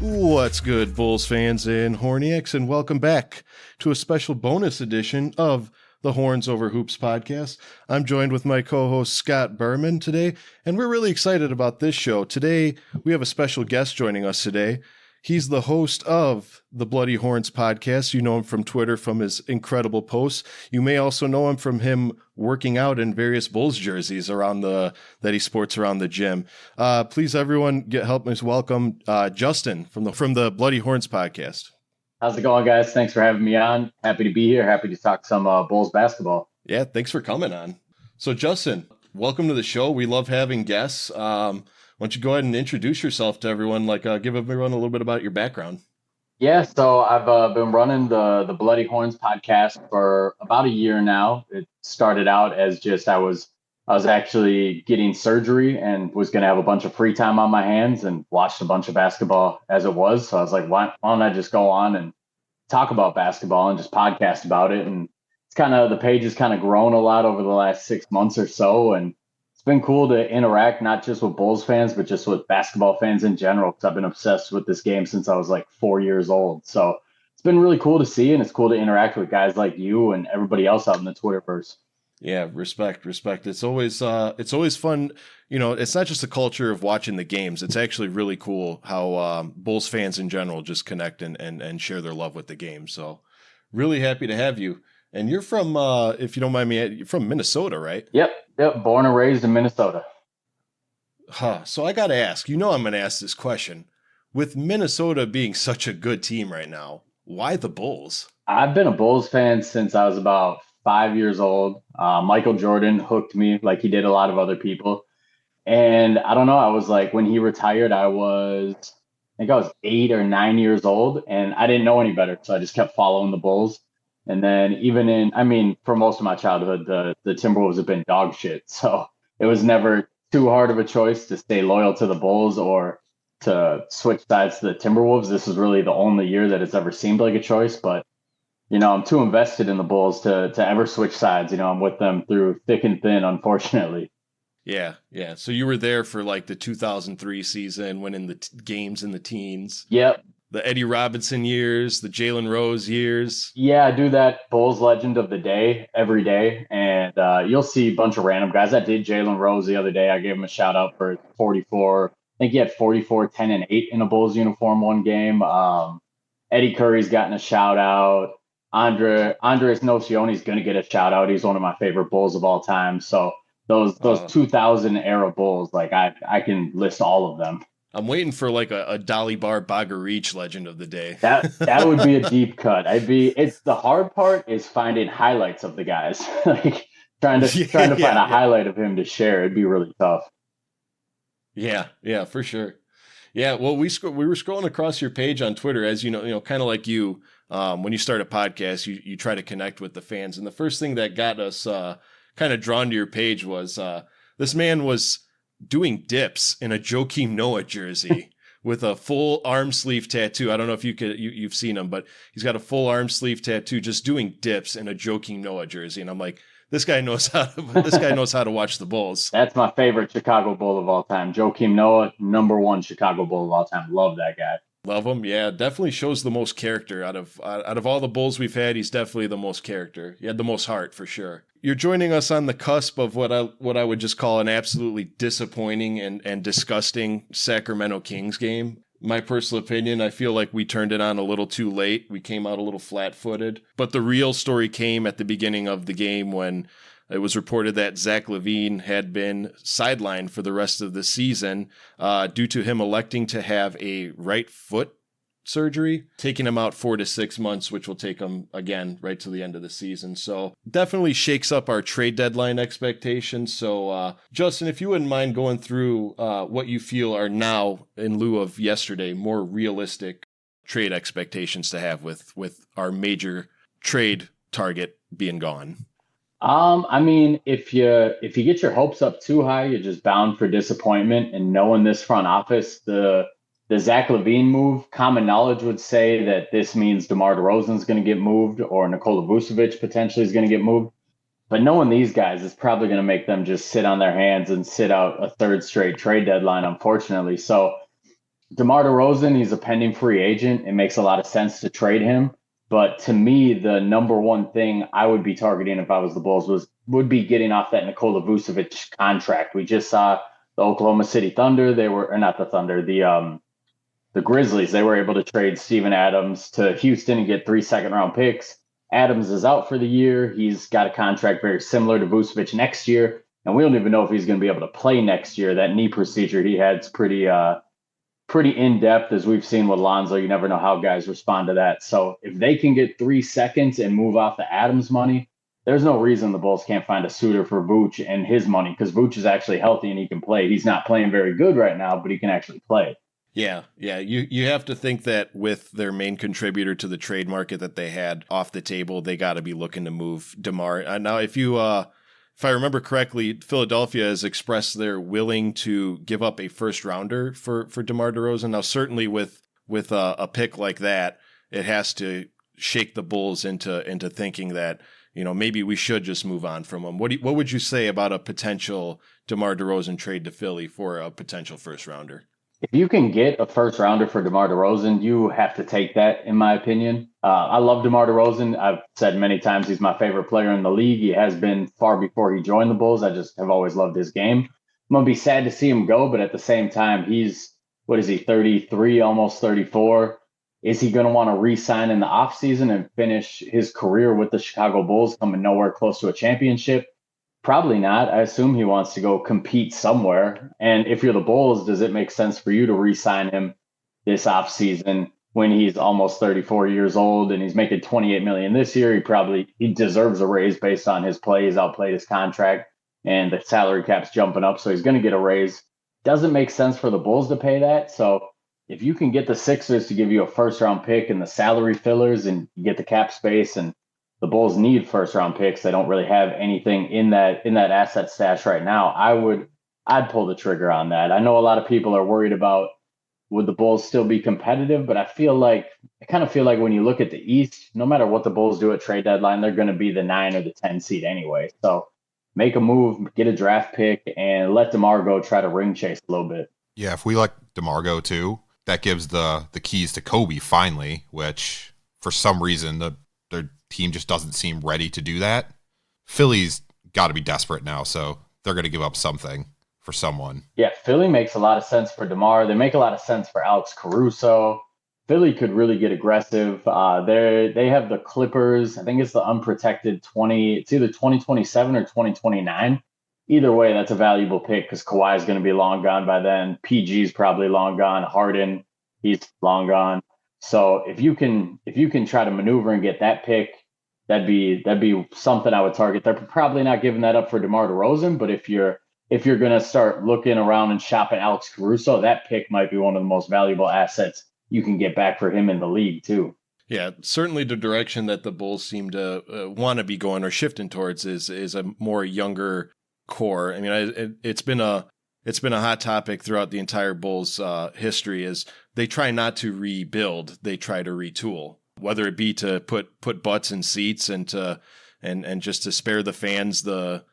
What's good, Bulls fans and Horniacs, and welcome back to a special bonus edition of the Horns Over Hoops podcast. I'm joined with my co-host Scott Berman today, and we're really excited about this show. Today, we have a special guest joining us today. He's the host of the Bloody Horns podcast. You know him from Twitter from his incredible posts. You may also know him from him working out in various Bulls jerseys around that he sports around the gym. Please, everyone, help me welcome Justin from the Bloody Horns podcast. How's it going, guys? Thanks for having me on. Happy to be here. Happy to talk some Bulls basketball. Yeah, thanks for coming on. So, Justin, welcome to the show. We love having guests. Why don't you go ahead and introduce yourself to everyone? Give everyone a little bit about your background. Yeah, so I've been running the Bloody Horns podcast for about a year now. It started out as just I was actually getting surgery and was going to have a bunch of free time on my hands and watched a bunch of basketball as it was. So I was like, why don't I just go on and talk about basketball and just podcast about it? And the page has kind of grown a lot over the last 6 months or so, and it's been cool to interact, not just with Bulls fans, but just with basketball fans in general, because I've been obsessed with this game since I was like 4 years old. So it's been really cool to see, and it's cool to interact with guys like you and everybody else out in the Twitterverse. Yeah, respect. It's always fun. You know, it's not just a culture of watching the games. It's actually really cool how Bulls fans in general just connect and share their love with the game. So really happy to have you. And you're from, if you don't mind me, you're from Minnesota, right? Yep. Born and raised in Minnesota. So I got to ask, I'm going to ask this question. With Minnesota being such a good team right now, why the Bulls? I've been a Bulls fan since I was about 5 years old. Michael Jordan hooked me like he did a lot of other people. And I don't know, I was like, when he retired, I think I was 8 or 9 years old, and I didn't know any better. So I just kept following the Bulls. And then for most of my childhood, the Timberwolves have been dog shit. So it was never too hard of a choice to stay loyal to the Bulls or to switch sides to the Timberwolves. This is really the only year that it's ever seemed like a choice. But, I'm too invested in the Bulls to ever switch sides. I'm with them through thick and thin, unfortunately. Yeah. So you were there for like the 2003 season, winning the games in the teens. Yep. The Eddie Robinson years, the Jalen Rose years. Yeah, I do that Bulls legend of the day every day. And you'll see a bunch of random guys. I did Jalen Rose the other day. I gave him a shout out for 44. I think he had 44, 10, and 8 in a Bulls uniform one game. Eddie Curry's gotten a shout out. Andres Nocioni's going to get a shout out. He's one of my favorite Bulls of all time. So those 2000 era Bulls, like I can list all of them. I'm waiting for like a Dolly Bar Bogarich legend of the day. That would be a deep cut. It's the hard part is finding highlights of the guys. Like trying to find a highlight of him to share. It'd be really tough. Yeah, for sure. Yeah, well, we were scrolling across your page on Twitter, as you know, kind of like you. When you start a podcast, you try to connect with the fans, and the first thing that got us kind of drawn to your page was this man was doing dips in a Joakim Noah jersey with a full arm sleeve tattoo. I don't know if you've seen him, but he's got a full arm sleeve tattoo, just doing dips in a Joakim Noah jersey. And I'm like, this guy knows how to watch the Bulls. That's my favorite Chicago Bull of all time. Joakim Noah, #1 Chicago Bull of all time. Love that guy. Love him. Yeah, definitely shows the most character out of all the Bulls we've had. He's definitely the most character. He had the most heart for sure. You're joining us on the cusp of what I would just call an absolutely disappointing and disgusting Sacramento Kings game. My personal opinion, I feel like we turned it on a little too late. We came out a little flat-footed. But the real story came at the beginning of the game when it was reported that Zach LaVine had been sidelined for the rest of the season due to him electing to have a right foot surgery, taking him out 4 to 6 months, which will take him again right to the end of the season. So definitely shakes up our trade deadline expectations. So Justin, if you wouldn't mind going through what you feel are now, in lieu of yesterday, more realistic trade expectations to have with our major trade target being gone. If you get your hopes up too high, you're just bound for disappointment. And knowing this front office, the Zach LaVine move, common knowledge would say that this means DeMar DeRozan's going to get moved or Nikola Vucevic potentially is going to get moved. But knowing these guys is probably going to make them just sit on their hands and sit out a third straight trade deadline, unfortunately. So DeMar DeRozan, he's a pending free agent. It makes a lot of sense to trade him. But to me, the number one thing I would be targeting if I was the Bulls would be getting off that Nikola Vucevic contract. We just saw the Oklahoma City Thunder. They were, or not the Thunder, the Grizzlies. They were able to trade Steven Adams to Houston and get 3 second-round picks. Adams is out for the year. He's got a contract very similar to Vucevic next year, and we don't even know if he's going to be able to play next year. That knee procedure he had is pretty in depth, as we've seen with Lonzo. You never know how guys respond to that. So if they can get 3 seconds and move off the Adams money, there's no reason the Bulls can't find a suitor for Vooch and his money, because Vooch is actually healthy and he can play. He's not playing very good right now, but he can actually play. Yeah. You have to think that with their main contributor to the trade market that they had off the table, they got to be looking to move DeMar. Now, if I remember correctly, Philadelphia has expressed they're willing to give up a first rounder for DeMar DeRozan. Now, certainly with a pick like that, it has to shake the Bulls into thinking that, maybe we should just move on from him. What would you say about a potential DeMar DeRozan trade to Philly for a potential first rounder? If you can get a first rounder for DeMar DeRozan, you have to take that, in my opinion. I love DeMar DeRozan. I've said many times he's my favorite player in the league. He has been far before he joined the Bulls. I just have always loved his game. I'm going to be sad to see him go, but at the same time, what is he, 33, almost 34? Is he going to want to re-sign in the offseason and finish his career with the Chicago Bulls, coming nowhere close to a championship? Probably not. I assume he wants to go compete somewhere. And if you're the Bulls, does it make sense for you to re-sign him this offseason when he's almost 34 years old and he's making $28 million this year? He deserves a raise based on his play. He's outplayed his contract and the salary cap's jumping up, so he's going to get a raise. Doesn't make sense for the Bulls to pay that. So if you can get the Sixers to give you a first round pick and the salary fillers and get the cap space, and the Bulls need first round picks, they don't really have anything in that asset stash right now, I'd pull the trigger on that. I know a lot of people are worried about, would the Bulls still be competitive, but I kind of feel like when you look at the East, no matter what the Bulls do at trade deadline, they're going to be the 9 or the 10 seed anyway. So make a move, get a draft pick, and let DeMar go try to ring chase a little bit. Yeah, if we let DeMar go too, that gives the keys to Kobe finally, which for some reason their team just doesn't seem ready to do that. Philly's got to be desperate now, so they're going to give up something for someone. Yeah, Philly makes a lot of sense for DeMar. They make a lot of sense for Alex Caruso. Philly could really get aggressive. They have the Clippers. I think it's the unprotected 20. It's either 2027 or 2029. Either way, that's a valuable pick because Kawhi is going to be long gone by then. PG's probably long gone. Harden, he's long gone. So if you can try to maneuver and get that pick, that'd be something I would target. They're probably not giving that up for DeMar DeRozan, but if you're going to start looking around and shopping Alex Caruso, that pick might be one of the most valuable assets you can get back for him in the league too. Yeah, certainly the direction that the Bulls seem to want to be going or shifting towards is a more younger core. I mean, it's been a hot topic throughout the entire Bulls history. Is they try not to rebuild, they try to retool, whether it be to put butts in seats and just to spare the fans the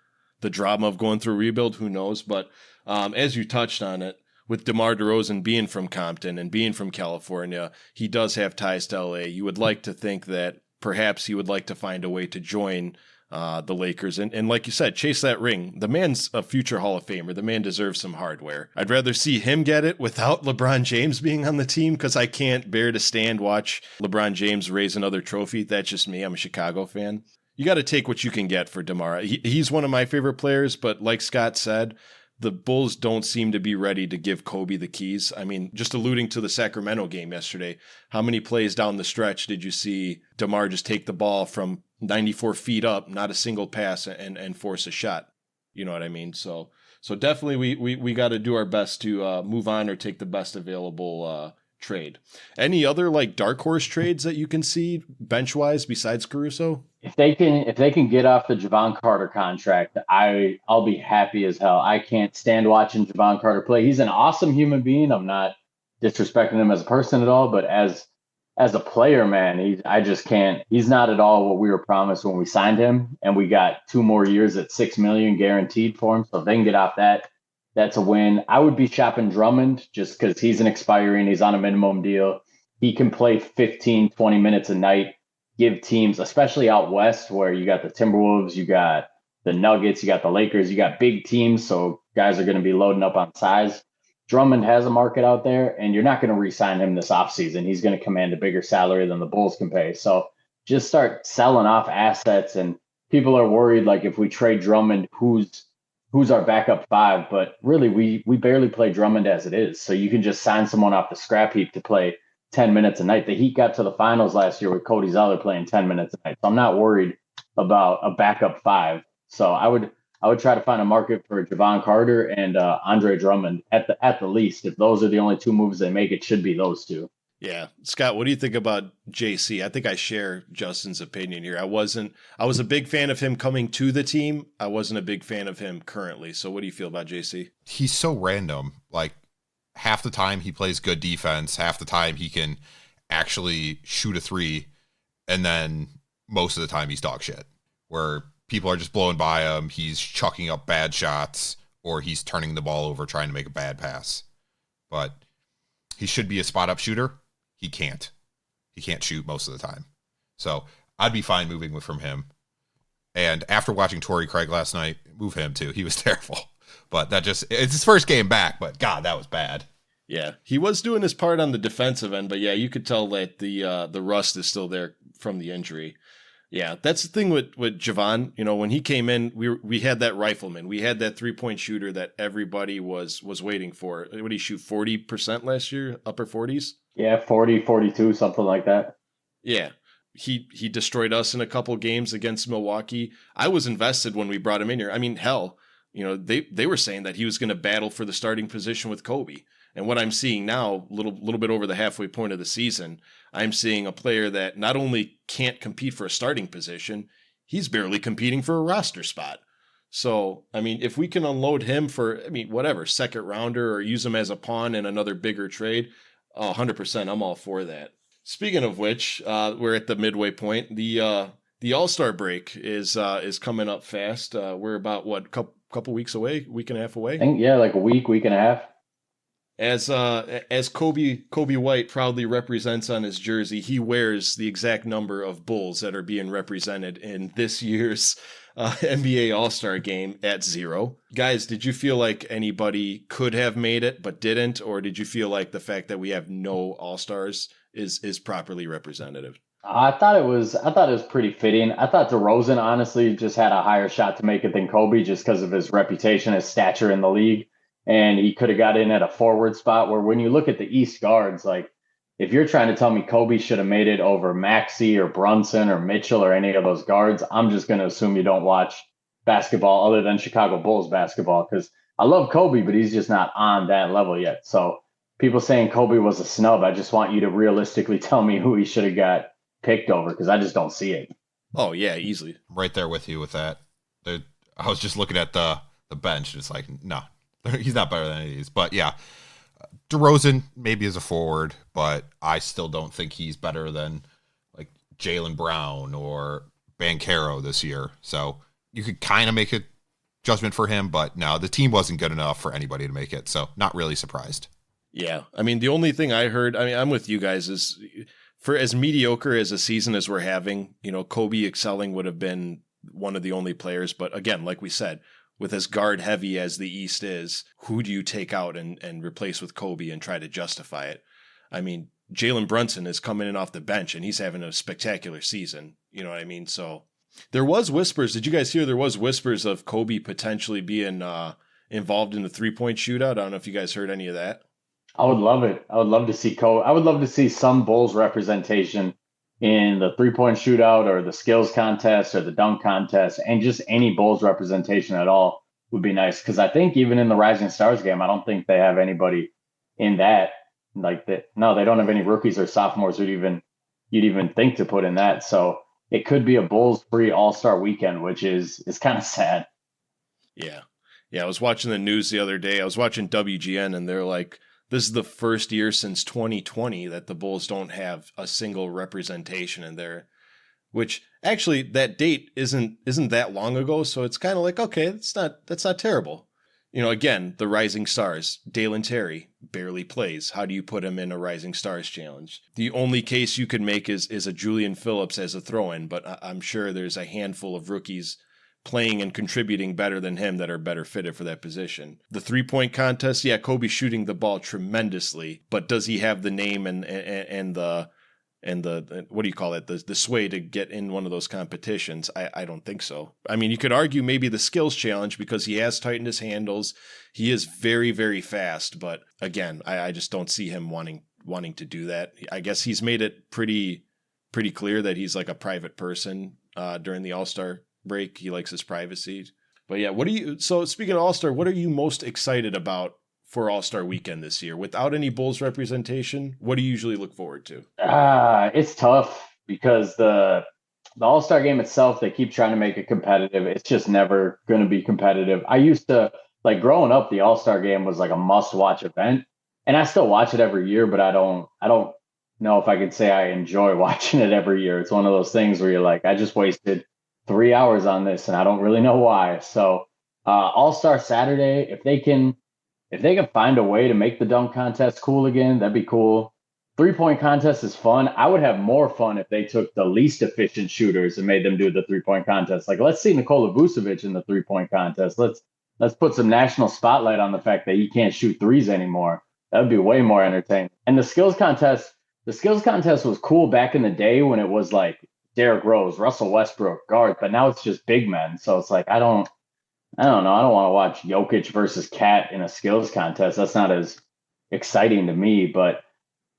drama of going through a rebuild. Who knows? But as you touched on it, with DeMar DeRozan being from Compton and being from California, he does have ties to LA. You would like to think that perhaps he would like to find a way to join the Lakers. And like you said, chase that ring. The man's a future Hall of Famer. The man deserves some hardware. I'd rather see him get it without LeBron James being on the team, because I can't bear to watch LeBron James raise another trophy. That's just me. I'm a Chicago fan. You got to take what you can get for DeMar. He's one of my favorite players, but like Scott said, the Bulls don't seem to be ready to give Kobe the keys. I mean, just alluding to the Sacramento game yesterday, how many plays down the stretch did you see DeMar just take the ball from 94 feet up, not a single pass, and force a shot? You know what I mean? So definitely we got to do our best to move on or take the best available trade. Any other like dark horse trades that you can see bench wise besides Caruso? If they can get off the Javon Carter contract, I'll be happy as hell. I can't stand watching Javon Carter play. He's an awesome human being. I'm not disrespecting him as a person at all, but as a player, man, I just can't. He's not at all what we were promised when we signed him, and we got 2 more years at $6 million guaranteed for him. So if they can get off that That's a win. I would be shopping Drummond just because he's an expiring. He's on a minimum deal. He can play 15, 20 minutes a night, give teams, especially out west where you got the Timberwolves, you got the Nuggets, you got the Lakers, you got big teams. So guys are going to be loading up on size. Drummond has a market out there, and you're not going to re-sign him this offseason. He's going to command a bigger salary than the Bulls can pay. So just start selling off assets. And people are worried, like if we trade Drummond, who's our backup five? But really, we barely play Drummond as it is. So you can just sign someone off the scrap heap to play 10 minutes a night. The Heat got to the finals last year with Cody Zeller playing 10 minutes a night. So I'm not worried about a backup five. So I would try to find a market for Javon Carter and Andre Drummond at the least. If those are the only two moves they make, it should be those two. Yeah. Scott, what do you think about JC? I think I share Justin's opinion here. I was a big fan of him coming to the team. I wasn't a big fan of him currently. So what do you feel about JC? He's so random. Like half the time he plays good defense, half the time he can actually shoot a three, and then most of the time he's dog shit. Where people are just blowing by him, he's chucking up bad shots, or he's turning the ball over trying to make a bad pass. But he should be a spot-up shooter. He can't. He can't shoot most of the time. So I'd be fine moving from him. And after watching Torrey Craig last night, move him too. He was terrible. But it's his first game back, but God, that was bad. Yeah, he was doing his part on the defensive end, but yeah, you could tell that the rust is still there from the injury. Yeah, that's the thing with Javon. You know, when he came in, we had that rifleman. We had that 3-point shooter that everybody was waiting for. What did he shoot, 40% last year? Upper 40s? Yeah, 40, 42, something like that. Yeah. He destroyed us in a couple games against Milwaukee. I was invested when we brought him in here. I mean, hell, you know, they were saying that he was going to battle for the starting position with Kobe. And what I'm seeing now, little bit over the halfway point of the season, I'm seeing a player that not only can't compete for a starting position, he's barely competing for a roster spot. So, I mean, if we can unload him for, whatever, second rounder or use him as a pawn in another bigger trade, 100%, I'm all for that. Speaking of which, we're at the midway point. The All-Star break is coming up fast. We're about, couple weeks away, week and a half away? I think, yeah, like a week and a half. As Kobe White proudly represents on his jersey, he wears the exact number of Bulls that are being represented in this year's NBA All-Star game at 0. Guys, did you feel like anybody could have made it but didn't, or did you feel like the fact that we have no All-Stars is properly representative? I thought it was pretty fitting. I thought DeRozan honestly just had a higher shot to make it than Kobe just because of his reputation, his stature in the league. And he could have got in at a forward spot where when you look at the East guards, like if you're trying to tell me Kobe should have made it over Maxey or Brunson or Mitchell or any of those guards, I'm just going to assume you don't watch basketball other than Chicago Bulls basketball because I love Kobe, but he's just not on that level yet. So people saying Kobe was a snub, I just want you to realistically tell me who he should have got picked over because I just don't see it. Oh, yeah, easily. I'm right there with you with that. I was just looking at the bench. It's like, no. He's not better than any of these. But yeah, DeRozan maybe as a forward, but I still don't think he's better than like Jaylen Brown or Banchero this year. So you could kind of make a judgment for him, but no, the team wasn't good enough for anybody to make it. So not really surprised. Yeah. I mean, the only thing I heard, I'm with you guys, is for as mediocre as a season as we're having, you know, Kobe excelling would have been one of the only players. But again, like we said, with as guard heavy as the East is, who do you take out and replace with Kobe and try to justify it? I mean, Jalen Brunson is coming in off the bench and he's having a spectacular season. You know what I mean? So there was whispers. Did you guys hear there was whispers of Kobe potentially being involved in the 3-point shootout? I don't know if you guys heard any of that. I would love it. I would love to see Kobe. I would love to see some Bulls representation in the 3-point shootout or the skills contest or the dunk contest, and just any Bulls representation at all would be nice. Because I think even in the Rising Stars game, I don't think they have anybody in that like that. No, they don't have any rookies or sophomores you'd even think to put in that. So it could be a Bulls free All-Star weekend, which is kind of sad. Yeah. I was watching the news the other day. I was watching WGN and they're like, this is the first year since 2020 that the Bulls don't have a single representation in there, which actually that date isn't that long ago. So it's kind of like, okay, that's not terrible. again, the rising stars. Dalen Terry barely plays. How do you put him in a rising stars challenge? The only case you could make is a Julian Phillips as a throw-in, but I'm sure there's a handful of rookies playing and contributing better than him that are better fitted for that position. The 3-point contest, yeah, Kobe's shooting the ball tremendously, but does he have the name and the what do you call it, the sway to get in one of those competitions? I don't think so. I mean, you could argue maybe the skills challenge because he has tightened his handles. He is very, very fast, but again, I just don't see him wanting to do that. I guess he's made it pretty clear that he's like a private person during the All-Star break. He likes his privacy. But yeah, so speaking of All-Star, what are you most excited about for All-Star Weekend this year? Without any Bulls representation, what do you usually look forward to? It's tough because the All-Star game itself, they keep trying to make it competitive. It's just never going to be competitive. I used to, like, growing up, the All-Star game was like a must-watch event, and I still watch it every year, but I don't know if I could say I enjoy watching it every year. It's one of those things where you're like, I just wasted 3 hours on this, and I don't really know why. So All-Star Saturday, if they can find a way to make the dunk contest cool again, that'd be cool. 3-point contest is fun. I would have more fun if they took the least efficient shooters and made them do the 3-point contest. Like, let's see Nikola Vucevic in the 3-point contest. Let's put some national spotlight on the fact that he can't shoot threes anymore. That would be way more entertaining. And the skills contest was cool back in the day when it was like Derrick Rose, Russell Westbrook, guard, but now it's just big men. So it's like, I don't know. I don't want to watch Jokic versus Cat in a skills contest. That's not as exciting to me. But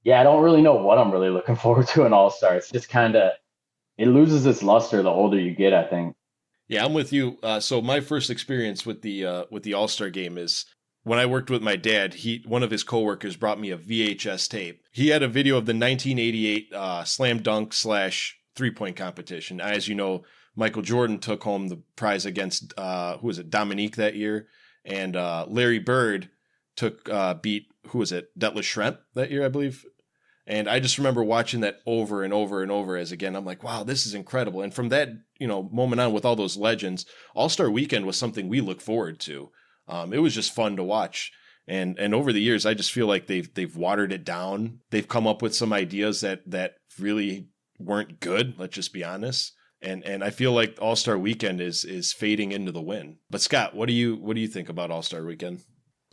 yeah, I don't really know what I'm really looking forward to in All-Star. It's just it loses its luster the older you get, I think. Yeah, I'm with you. So my first experience with the All-Star game is when I worked with my dad. One of his coworkers brought me a VHS tape. He had a video of the 1988 slam dunk / 3-point competition. As you know, Michael Jordan took home the prize against Dominique that year, and Larry Bird beat Detlef Schrempf that year, I believe. And I just remember watching that over and over and over as again. I'm like, wow, this is incredible. And from that moment on, with all those legends, All-Star Weekend was something we look forward to. It was just fun to watch. And over the years, I just feel like they've watered it down. They've come up with some ideas that really weren't good. Let's just be honest. And I feel like All-Star Weekend is fading into the wind. But Scott, what do you think about All-Star Weekend?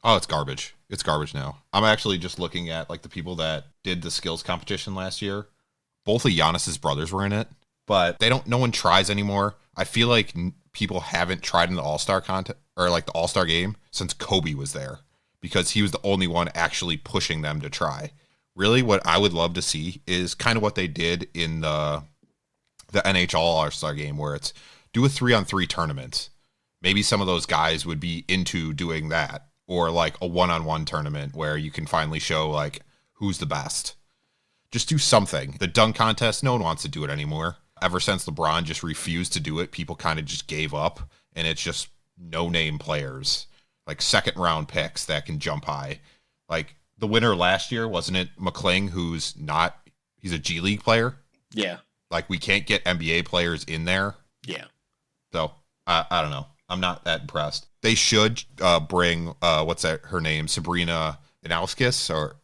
Oh, it's garbage. It's garbage now. I'm actually just looking at like the people that did the skills competition last year. Both of Giannis's brothers were in it, but no one tries anymore. I feel like people haven't tried in the All-Star contest or like the All-Star game since Kobe was there, because he was the only one actually pushing them to try. Really, what I would love to see is kind of what they did in the NHL All-Star game, where it's do a 3-on-3 tournament. Maybe some of those guys would be into doing that, or like a 1-on-1 tournament where you can finally show like who's the best. Just do something. The dunk contest, no one wants to do it anymore. Ever since LeBron just refused to do it, people kind of just gave up, and it's just no-name players, like second-round picks that can jump high. Like the winner last year, wasn't it McCling, he's a G League player? Yeah. Like, we can't get NBA players in there. Yeah. So, I don't know. I'm not that impressed. They should bring, her name? Sabrina Ionescu, or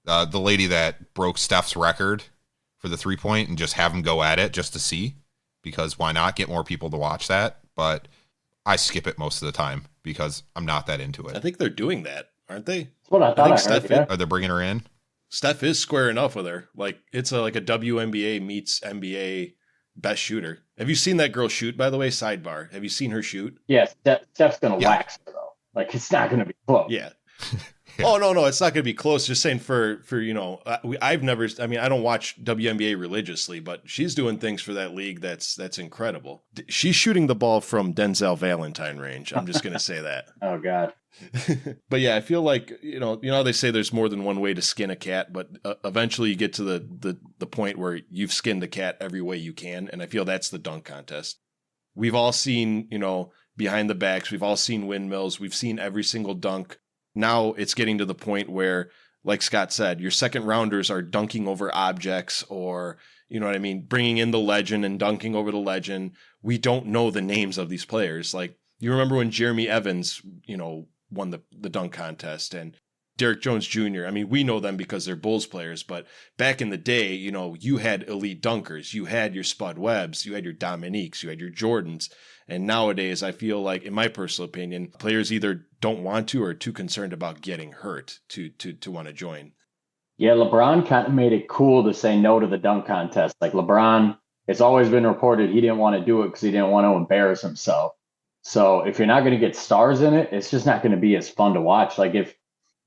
the lady that broke Steph's record for the 3-point, and just have them go at it just to see. Because why not get more people to watch that? But I skip it most of the time because I'm not that into it. I think they're doing that, aren't they? That's what I thought. I think Steph, are they bringing her in? Steph is squaring off with her. Like, it's like a WNBA meets NBA best shooter. Have you seen that girl shoot, by the way? Sidebar. Have you seen her shoot? Yes, Steph's going to wax her, though. Like, it's not going to be close. Yeah. Yeah. Oh, no, it's not going to be close. Just saying I don't watch WNBA religiously, but she's doing things for that league that's incredible. She's shooting the ball from Denzel Valentine range. I'm just going to say that. Oh, God. But yeah, I feel like, they say there's more than one way to skin a cat, but eventually you get to the point where you've skinned a cat every way you can. And I feel that's the dunk contest. We've all seen, behind the backs. We've all seen windmills. We've seen every single dunk. Now it's getting to the point where, like Scott said, your second rounders are dunking over objects, or, bringing in the legend and dunking over the legend. We don't know the names of these players. Like, you remember when Jeremy Evans, won the dunk contest. And Derek Jones Jr., I mean, we know them because they're Bulls players, but back in the day, you know, you had elite dunkers. You had your Spud Webbs, you had your Dominiques, you had your Jordans. And nowadays, I feel like, in my personal opinion, players either don't want to or are too concerned about getting hurt to want to join. Yeah, LeBron kind of made it cool to say no to the dunk contest. Like LeBron, it's always been reported he didn't want to do it because he didn't want to embarrass himself. So if you're not going to get stars in it, it's just not going to be as fun to watch. Like if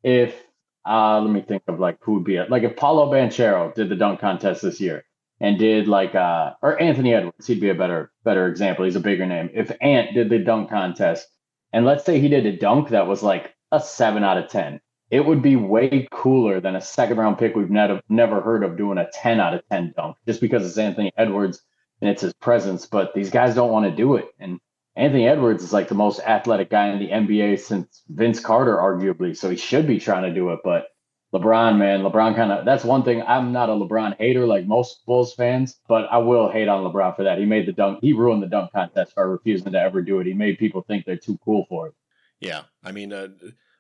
let me think of like who would be it. Like if Paulo Banchero did the dunk contest this year and did like or Anthony Edwards, he'd be a better example. He's a bigger name. If Ant did the dunk contest and let's say he did a dunk that was like a 7 out of 10, it would be way cooler than a second round pick we've never heard of doing a 10 out of 10 dunk just because it's Anthony Edwards and it's his presence. But these guys don't want to do it. And Anthony Edwards is like the most athletic guy in the NBA since Vince Carter, arguably. So he should be trying to do it. But LeBron kind of, that's one thing. I'm not a LeBron hater like most Bulls fans, but I will hate on LeBron for that. He made the dunk. He ruined the dunk contest by refusing to ever do it. He made people think they're too cool for it. Yeah. I mean,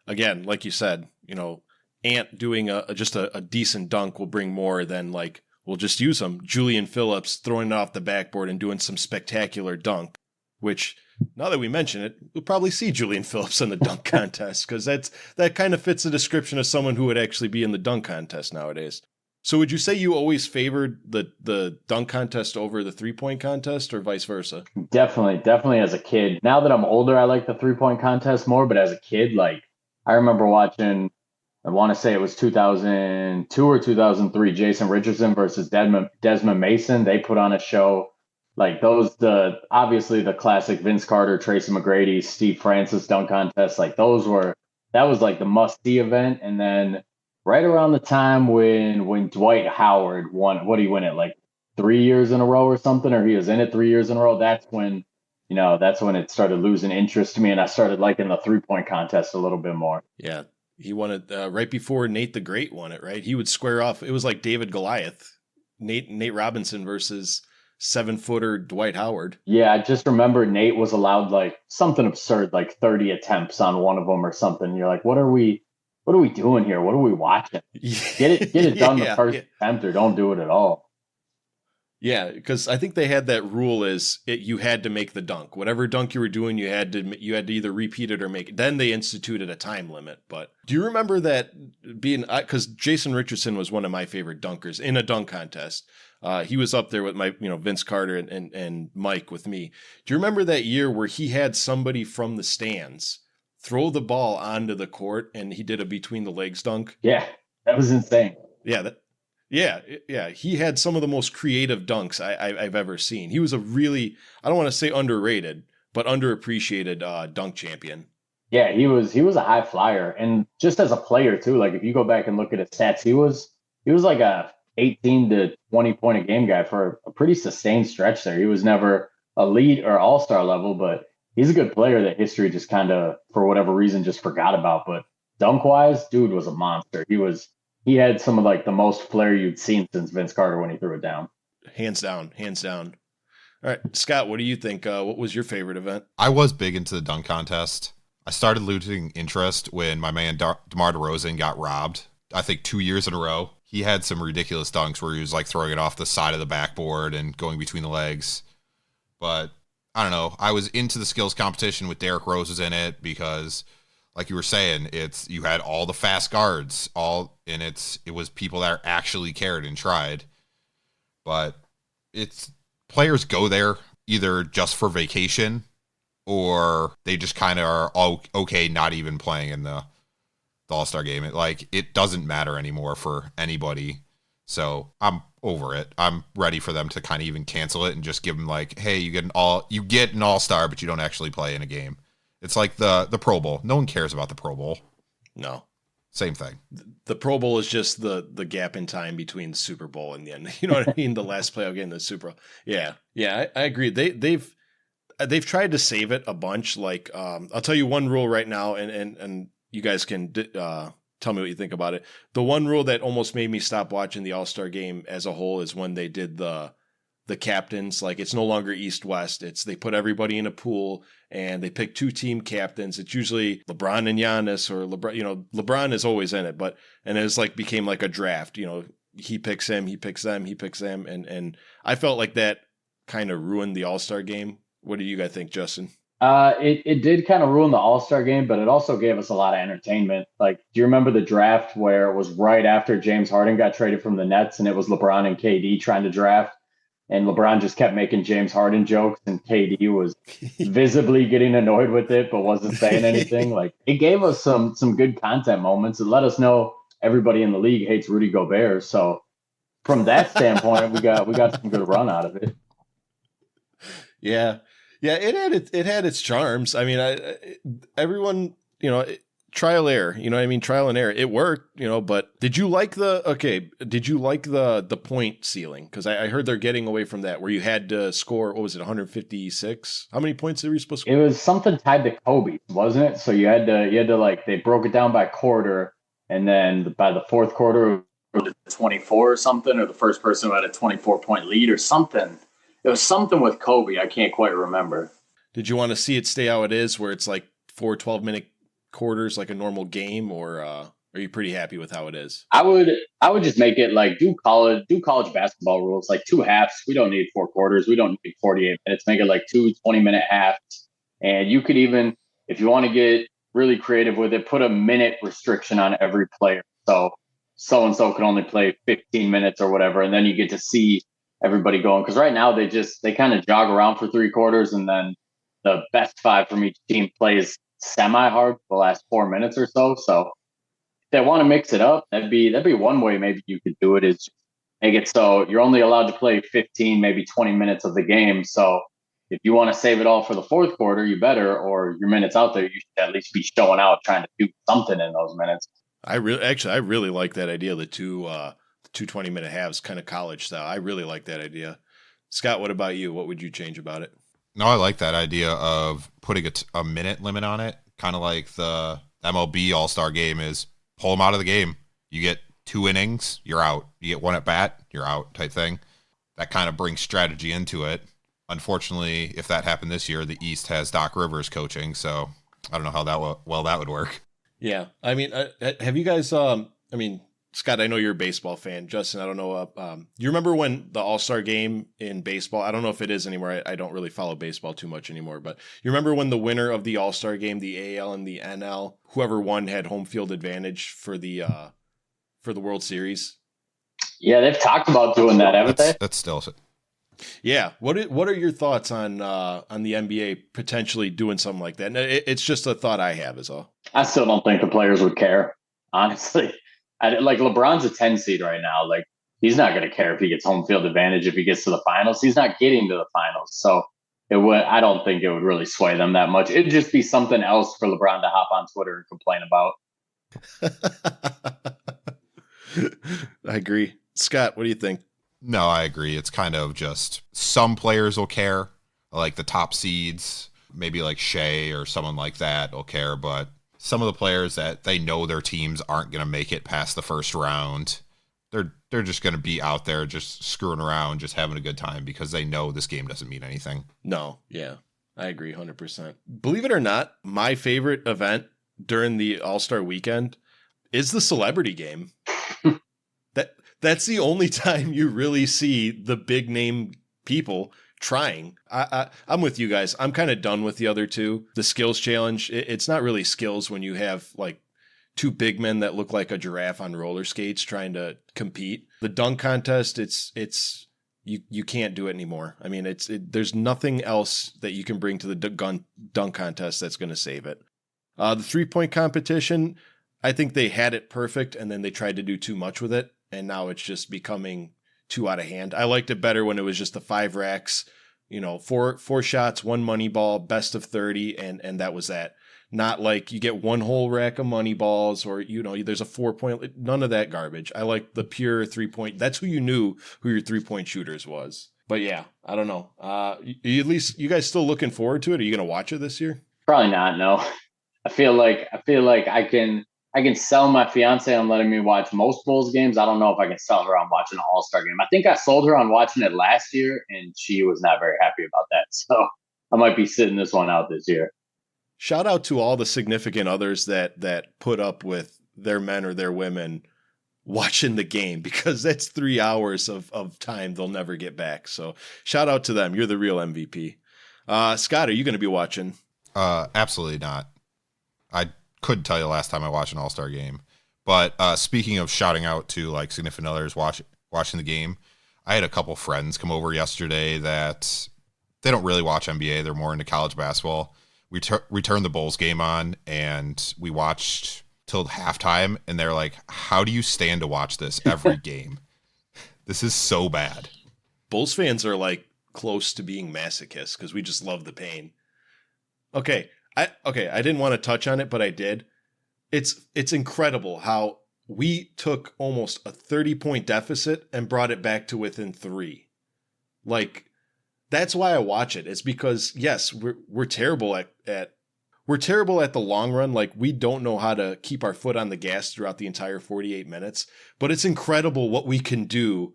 again, like you said, you know, Ant doing just a decent dunk will bring more than like, we'll just use him. Julian Phillips throwing it off the backboard and doing some spectacular dunk, which now that we mention it, we'll probably see Julian Phillips in the dunk contest because that kind of fits the description of someone who would actually be in the dunk contest nowadays. So would you say you always favored the dunk contest over the 3-point contest or vice versa? Definitely as a kid. Now that I'm older, I like the 3-point contest more, but as a kid, like I remember watching, I want to say it was 2002 or 2003, Jason Richardson versus Desmond Mason. They put on a show. Like obviously the classic Vince Carter, Tracy McGrady, Steve Francis dunk contest. Like that was like the must-see event. And then right around the time when Dwight Howard won, what did he win it? Like 3 years in a row or something, or he was in it 3 years in a row. That's when it started losing interest to me. And I started liking the 3-point contest a little bit more. Yeah. He won it right before Nate the Great won it, right? He would square off. It was like David Goliath, Nate Robinson versus 7-footer Dwight Howard. Yeah, I just remember Nate was allowed like something absurd, like 30 attempts on one of them or something. You're like, what are we doing here? What are we watching? Get it done the first attempt or don't do it at all. Yeah, because I think they had that rule you had to make the dunk. Whatever dunk you were doing, you had to either repeat it or make it. Then they instituted a time limit. But do you remember that being, because Jason Richardson was one of my favorite dunkers in a dunk contest. He was up there with my, Vince Carter and Mike with me. Do you remember that year where he had somebody from the stands throw the ball onto the court and he did a between the legs dunk? Yeah, that was insane. Yeah. He had some of the most creative dunks I've ever seen. He was a really, I don't want to say underrated, but underappreciated dunk champion. Yeah, he was a high flyer, and just as a player too. Like if you go back and look at his stats, he was like a 18 to 20 point a game guy for a pretty sustained stretch there. He was never elite or all-star level, but he's a good player that history just kind of, for whatever reason, just forgot about. But dunk-wise, dude was a monster. He had some of like the most flair you'd seen since Vince Carter when he threw it down. Hands down. All right, Scott, what do you think? What was your favorite event? I was big into the dunk contest. I started losing interest when my man DeMar DeRozan got robbed. I think 2 years in a row. He had some ridiculous dunks where he was like throwing it off the side of the backboard and going between the legs. But I don't know. I was into the skills competition with Derrick Rose was in it because, like you were saying, you had all the fast guards, it was people that actually cared and tried. But players go there either just for vacation or they just kind of are okay not even playing in the All-Star game. It doesn't matter anymore for anybody. So I'm over it. I'm ready for them to kind of even cancel it and just give them like, hey, you get an All-Star, but you don't actually play in a game. It's like the Pro Bowl. No one cares about the Pro Bowl. No. Same thing. The Pro Bowl is just the gap in time between the Super Bowl and the end. You know what I mean? The last playoff game, the Super Bowl. Yeah, I agree. They've tried to save it a bunch. Like I'll tell you one rule right now, and you guys can tell me what you think about it. The one rule that almost made me stop watching the All-Star game as a whole is when they did the the captains. Like, it's no longer East-West. It's they put everybody in a pool and they pick 2 team captains. It's usually LeBron and Giannis, or LeBron is always in it, and it's like became like a draft. He picks him, he picks them, he picks them, and I felt like that kind of ruined the All-Star game. What do you guys think, Justin? It did kind of ruin the All-Star game, but it also gave us a lot of entertainment. Like, do you remember the draft where it was right after James Harden got traded from the Nets, and it was LeBron and KD trying to draft, and LeBron just kept making James Harden jokes, and KD was visibly getting annoyed with it, but wasn't saying anything. Like, it gave us some good content moments. It let us know everybody in the league hates Rudy Gobert. So from that standpoint, we got some good run out of it. Yeah. Yeah, it had its charms. I mean, everyone, trial error, trial and error. It worked, but did you like the point ceiling? Because I heard they're getting away from that, where you had to score, what was it, 156? How many points were you supposed to score? It was something tied to Kobe, wasn't it? So you had to like, they broke it down by quarter, and then by the fourth quarter, it was 24 or something, or the first person who had a 24-point lead or something. It was something with Kobe. I can't quite remember. Did you want to see it stay how it is, where it's like 4 12-minute quarters, like a normal game, or are you pretty happy with how it is? I would just make it like do college basketball rules, like 2 halves. We don't need 4 quarters. We don't need 48 minutes. Make it like 2 20-minute halves. And you could even, if you want to get really creative with it, put a minute restriction on every player. So-and-so can only play 15 minutes or whatever. And then you get to see everybody going, because right now they kind of jog around for 3 quarters, and then the best 5 from each team plays semi-hard for the last 4 minutes or so. So if they want to mix it up, that'd be one way maybe you could do it, is make it so you're only allowed to play 15, maybe 20 minutes of the game. So if you want to save it all for the fourth quarter, you better, or your minutes out there, you should at least be showing out, trying to do something in those minutes. I really like that idea, the two 20-minute halves, kind of college style. I really like that idea. Scott, what about you? What would you change about it? No, I like that idea of putting a minute limit on it, kind of like the MLB All-Star game is pull them out of the game. You get 2 innings, you're out. You get 1 at bat, you're out type thing. That kind of brings strategy into it. Unfortunately, if that happened this year, the East has Doc Rivers coaching, so I don't know how that would work. Yeah. I mean, have you guys, Scott, I know you're a baseball fan. Justin, I don't know. Do you remember when the All-Star game in baseball, I don't know if it is anymore. I don't really follow baseball too much anymore, but you remember when the winner of the All-Star game, the AL and the NL, whoever won had home field advantage for the World Series? Yeah, they've talked about doing that, haven't they? That's still. Yeah. What are your thoughts on the NBA potentially doing something like that? And it's just a thought I have is all. I still don't think the players would care, honestly. Like, LeBron's a 10 seed right now. Like, he's not going to care if he gets home field advantage if he gets to the finals. He's not getting to the finals. So I don't think it would really sway them that much. It'd just be something else for LeBron to hop on Twitter and complain about. I agree. Scott, what do you think? No, I agree. It's kind of just some players will care, like the top seeds, maybe like Shea or someone like that will care, but some of the players that they know their teams aren't going to make it past the first round, they're just going to be out there just screwing around, just having a good time because they know this game doesn't mean anything. No, yeah, I agree 100%. Believe it or not, my favorite event during the All-Star weekend is the celebrity game. That's the only time you really see the big name people trying. I'm with you guys. I'm kind of done with the other two. The skills challenge, it's not really skills when you have like 2 big men that look like a giraffe on roller skates trying to compete. The dunk contest, it's you can't do it anymore. I mean, there's nothing else that you can bring to the dunk contest that's going to save it. The 3-point competition, I think they had it perfect and then they tried to do too much with it. And now it's just becoming too out of hand. I liked it better when it was just the 5 racks, 4 shots, 1 money ball, best of 30. And that was that. Not like you get 1 whole rack of money balls or, there's a 4-point, none of that garbage. I like the pure 3-point. That's who you knew who your 3-point shooters was. But yeah, I don't know. You guys still looking forward to it? Are you going to watch it this year? Probably not. No, I feel like I can I can sell my fiance on letting me watch most Bulls games. I don't know if I can sell her on watching an All-Star game. I think I sold her on watching it last year, and she was not very happy about that. So I might be sitting this one out this year. Shout out to all the significant others that put up with their men or their women watching the game, because that's 3 hours of time they'll never get back. So shout out to them. You're the real MVP. Scott, are you going to be watching? Absolutely not. I couldn't tell you the last time I watched an All-Star game. But speaking of shouting out to like significant others watching the game, I had a couple friends come over yesterday that they don't really watch NBA. They're more into college basketball. We turned the Bulls game on, and we watched till halftime, and they're like, how do you stand to watch this every game? This is so bad. Bulls fans are like close to being masochists because we just love the pain. Okay, I didn't want to touch on it, but I did. It's incredible how we took almost a 30-point deficit and brought it back to within 3. Like, that's why I watch it. It's because, yes, we're terrible at the long run. Like, we don't know how to keep our foot on the gas throughout the entire 48 minutes. But it's incredible what we can do,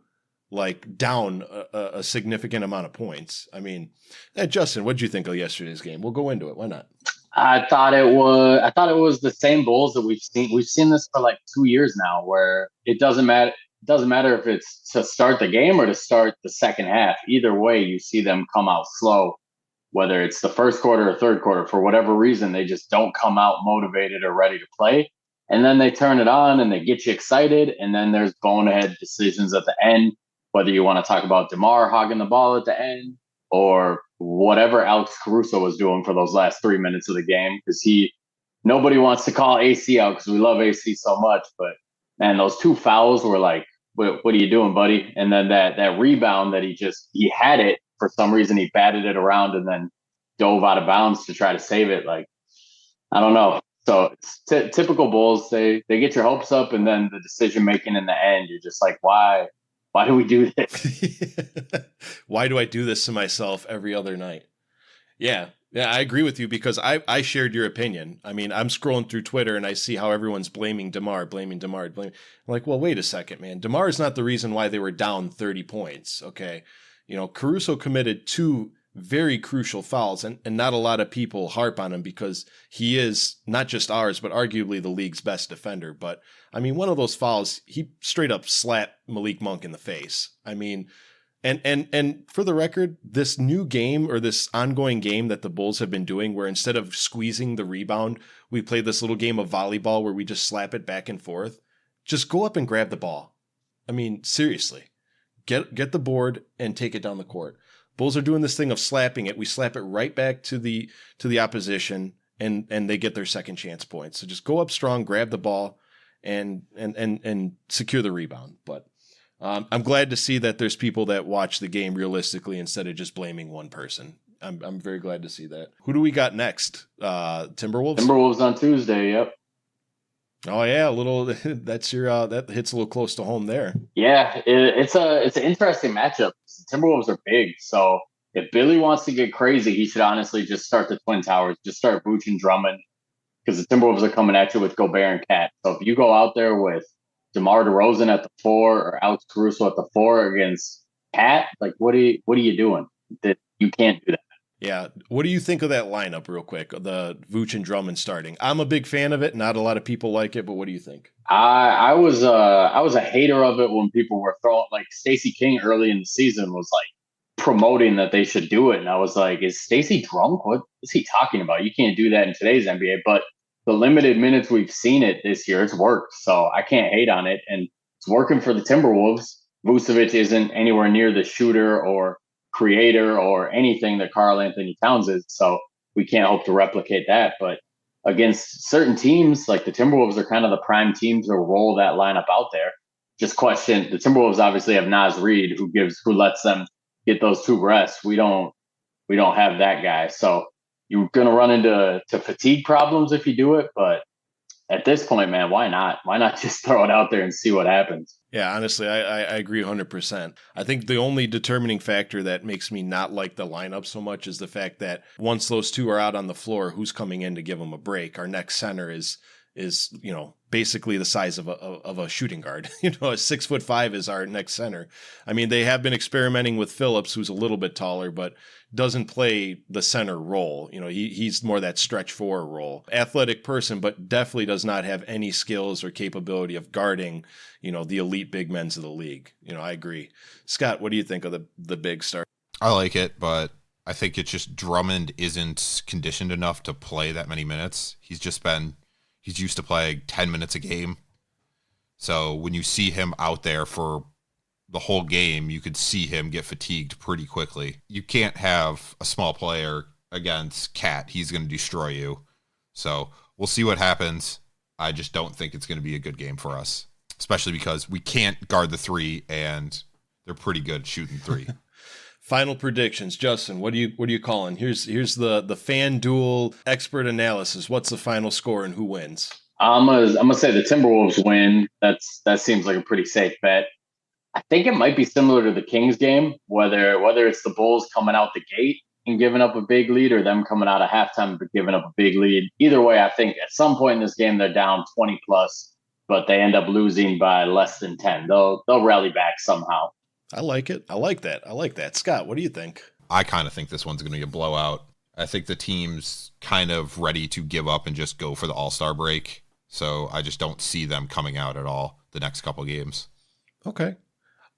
like, down a significant amount of points. I mean, Justin, what did you think of yesterday's game? We'll go into it. Why not? I thought it was the same Bulls that we've seen. We've seen this for like 2 years now, where it doesn't matter. It doesn't matter if it's to start the game or to start the second half. Either way, you see them come out slow, whether it's the first quarter or third quarter. For whatever reason, they just don't come out motivated or ready to play. And then they turn it on and they get you excited. And then there's bonehead decisions at the end, whether you want to talk about DeMar hogging the ball at the end or whatever Alex Caruso was doing for those last 3 minutes of the game. Because nobody wants to call AC out because we love AC so much. But man, those 2 fouls were like, what are you doing, buddy? And then that rebound that he had it for some reason, he batted it around and then dove out of bounds to try to save it. Like, I don't know. So it's typical Bulls. They get your hopes up, and then the decision making in the end, you're just like, why do we do this? Why do I do this to myself every other night? Yeah, I agree with you, because I shared your opinion. I mean, I'm scrolling through Twitter and I see how everyone's blaming DeMar. I'm like, well, wait a second, man. DeMar is not the reason why they were down 30 points, okay? You know, Caruso committed 2 very crucial fouls, and not a lot of people harp on him because he is not just ours, but arguably the league's best defender. But, I mean, one of those fouls, he straight up slapped Malik Monk in the face. I mean, and for the record, this new game, or this ongoing game that the Bulls have been doing, where instead of squeezing the rebound, we play this little game of volleyball where we just slap it back and forth. Just go up and grab the ball. I mean, seriously. Get the board and take it down the court. Bulls are doing this thing of slapping it. We slap it right back to the opposition, and they get their second chance points. So just go up strong, grab the ball, and secure the rebound. But I'm glad to see that there's people that watch the game realistically instead of just blaming one person. I'm very glad to see that. Who do we got next? Timberwolves? Timberwolves on Tuesday, yep. Oh yeah, a little. That's your that hits a little close to home there. Yeah, it's an interesting matchup. The Timberwolves are big, so if Billy wants to get crazy, he should honestly just start the Twin Towers, just start Vooch and Drummond, because the Timberwolves are coming at you with Gobert and Cat. So if you go out there with DeMar DeRozan at the 4 or Alex Caruso at the 4 against Cat, like what are you doing? That you can't do that. Yeah. What do you think of that lineup, real quick? The Vooch and Drummond starting. I'm a big fan of it. Not a lot of people like it, but what do you think? I was a hater of it when people were throwing, like, Stacey King early in the season was like promoting that they should do it, and I was like, is Stacey drunk? What is he talking about? You can't do that in today's NBA. But the limited minutes we've seen it this year, it's worked, so I can't hate on it, and it's working for the Timberwolves. Vucevic isn't anywhere near the shooter or creator or anything that Karl Anthony Towns is, so we can't hope to replicate that. But against certain teams, like the Timberwolves are kind of the prime team to roll that lineup out there. Just question, the Timberwolves obviously have Naz Reid, who lets them get those 2 rests. We don't have that guy, so you're gonna run into fatigue problems if you do it. But at this point, man, why not? Why not just throw it out there and see what happens? Yeah, honestly, I agree 100%. I think the only determining factor that makes me not like the lineup so much is the fact that once those 2 are out on the floor, who's coming in to give them a break? Our next center is basically the size of a shooting guard. You know, a 6'5" is our next center. I mean, they have been experimenting with Phillips, who's a little bit taller, but doesn't play the center role. You know, he's more that stretch four role. Athletic person, but definitely does not have any skills or capability of guarding, you know, the elite big men of the league. You know, I agree. Scott, what do you think of the big star? I like it, but I think it's just Drummond isn't conditioned enough to play that many minutes. He's used to playing 10 minutes a game. So when you see him out there for the whole game, you could see him get fatigued pretty quickly. You can't have a small player against Cat. He's going to destroy you. So we'll see what happens. I just don't think it's going to be a good game for us, especially because we can't guard the three, and they're pretty good shooting three. Final predictions, Justin. What are you calling? Here's the FanDuel expert analysis. What's the final score and who wins? I'm gonna say the Timberwolves win. That seems like a pretty safe bet. I think it might be similar to the Kings game, whether it's the Bulls coming out the gate and giving up a big lead, or them coming out of halftime but giving up a big lead. Either way, I think at some point in this game they're down 20 plus, but they end up losing by less than 10. They'll rally back somehow. I like it. I like that. Scott, what do you think? I kind of think this one's going to be a blowout. I think the team's kind of ready to give up and just go for the All-Star break. So I just don't see them coming out at all the next couple games. Okay.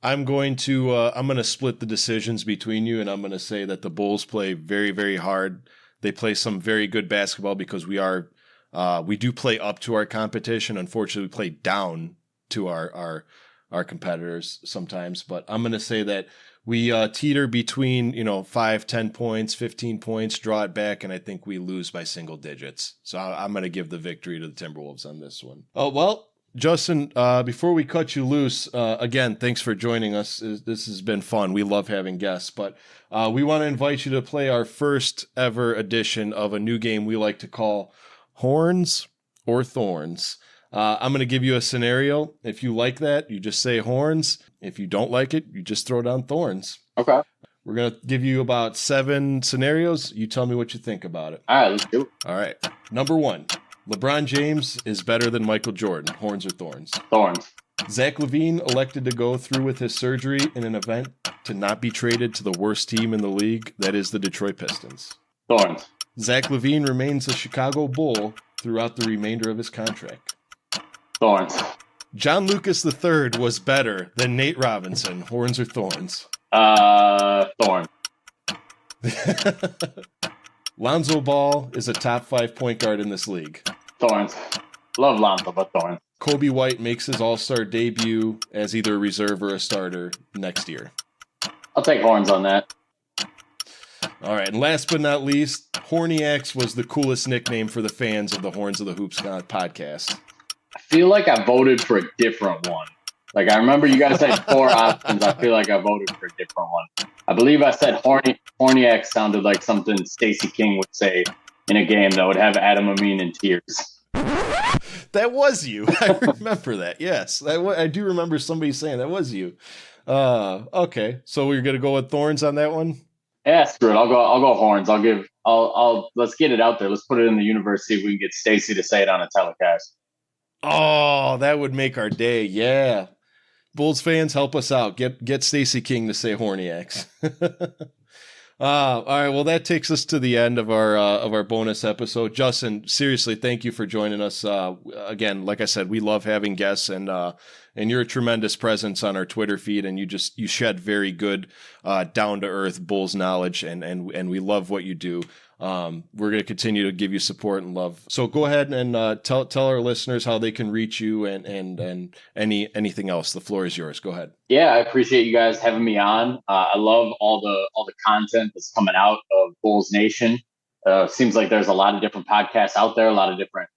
I'm going to split the decisions between you, and I'm going to say that the Bulls play very, very hard. They play some very good basketball because we do play up to our competition. Unfortunately, we play down to our competitors sometimes, but I'm going to say that we teeter between, 5, 10 points, 15 points, draw it back, and I think we lose by single digits. So I'm going to give the victory to the Timberwolves on this one. Oh, well, Justin, before we cut you loose, again, thanks for joining us. This has been fun. We love having guests, but we want to invite you to play our first ever edition of a new game we like to call Horns or Thorns. I'm going to give you a scenario. If you like that, you just say horns. If you don't like it, you just throw down thorns. Okay. We're going to give you about 7 scenarios. You tell me what you think about it. All right, let's do it. All right. Number 1, LeBron James is better than Michael Jordan. Horns or thorns? Thorns. Zach LaVine elected to go through with his surgery in an event to not be traded to the worst team in the league, that is the Detroit Pistons. Thorns. Zach LaVine remains a Chicago Bull throughout the remainder of his contract. Thorns. John Lucas III was better than Nate Robinson. Horns or thorns? Thorns. Lonzo Ball is a top 5 point guard in this league. Thorns. Love Lonzo, but thorns. Kobe White makes his All-Star debut as either a reserve or a starter next year. I'll take horns on that. All right, and last but not least, Horniacs was the coolest nickname for the fans of the Horns of the Hoops podcast. I feel like I voted for a different one. Like, I remember you guys had 4 options. I feel like I voted for a different one. I believe I said Horniac sounded like something Stacey King would say in a game that would have Adam Amin in tears. That was you. I remember that. Yes, I do remember somebody saying that was you. Okay, so we're gonna go with thorns on that one. Yeah, screw it. I'll go horns. Let's get it out there. Let's put it in the universe. See if we can get Stacey to say it on a telecast. Oh, that would make our day. Yeah. Bulls fans, help us out. Get Stacey King to say Horniacs. All right. Well, that takes us to the end of our bonus episode. Justin, seriously, thank you for joining us. Again, like I said, we love having guests, and you're a tremendous presence on our Twitter feed, and you shed very good, down to earth Bulls knowledge, and we love what you do. We're going to continue to give you support and love. So go ahead and tell our listeners how they can reach you and anything else. The floor is yours. Go ahead. Yeah, I appreciate you guys having me on. I love all the content that's coming out of Bulls Nation. Seems like there's a lot of different podcasts out there, a lot of different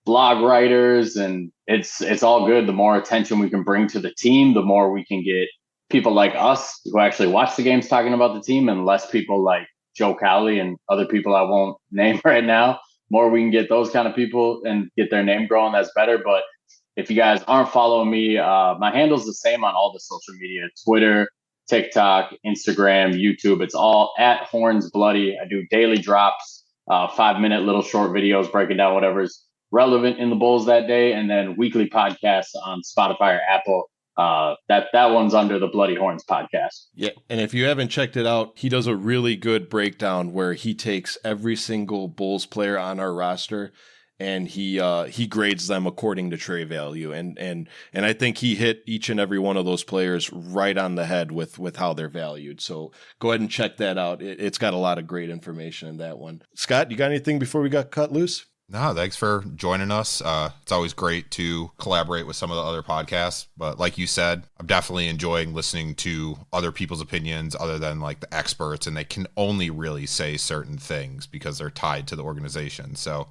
blog writers, and it's all good. The more attention we can bring to the team, the more we can get people like us who actually watch the games talking about the team, and less people like Joe Cowley and other people I won't name right now. More we can get those kind of people and get their name growing, that's better. But if you guys aren't following me, my handle's the same on all the social media: Twitter, TikTok, Instagram, YouTube. It's all at Horns Bloody. I do daily drops, 5-minute little short videos breaking down whatever's relevant in the Bulls that day, and then weekly podcasts on Spotify or Apple. That one's under the Bloody Horns podcast. Yeah, and if you haven't checked it out, he does a really good breakdown where he takes every single Bulls player on our roster and he grades them according to trade value, and I think he hit each and every one of those players right on the head with how they're valued. So go ahead and check that out. It's got a lot of great information in that one. Scott, you got anything before we got cut loose? No, thanks for joining us. It's always great to collaborate with some of the other podcasts. But like you said, I'm definitely enjoying listening to other people's opinions other than like the experts, and they can only really say certain things because they're tied to the organization. So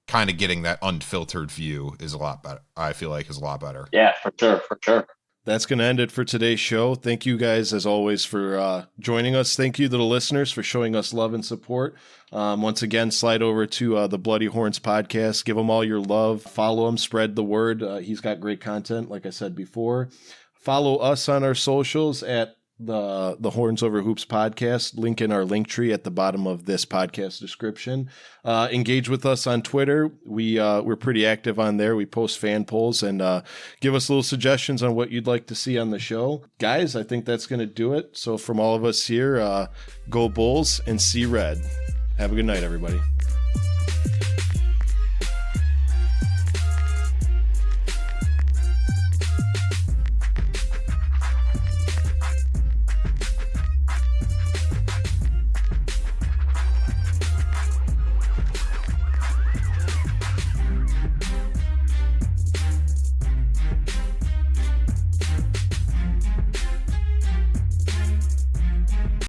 kind of getting that unfiltered view is a lot better. I feel like is a lot better. Yeah, for sure. That's going to end it for today's show. Thank you guys, as always, for joining us. Thank you to the listeners for showing us love and support. Once again, slide over to the Bloody Horns podcast. Give him all your love. Follow him. Spread the word. He's got great content, like I said before. Follow us on our socials at the Horns Over Hoops podcast. Link in our link tree at the bottom of this podcast description. Engage with us on Twitter. We're pretty active on there. We post fan polls and give us little suggestions on what you'd like to see on the show. Guys, I think that's going to do it. So from all of us here, go Bulls and see red. Have a good night, everybody.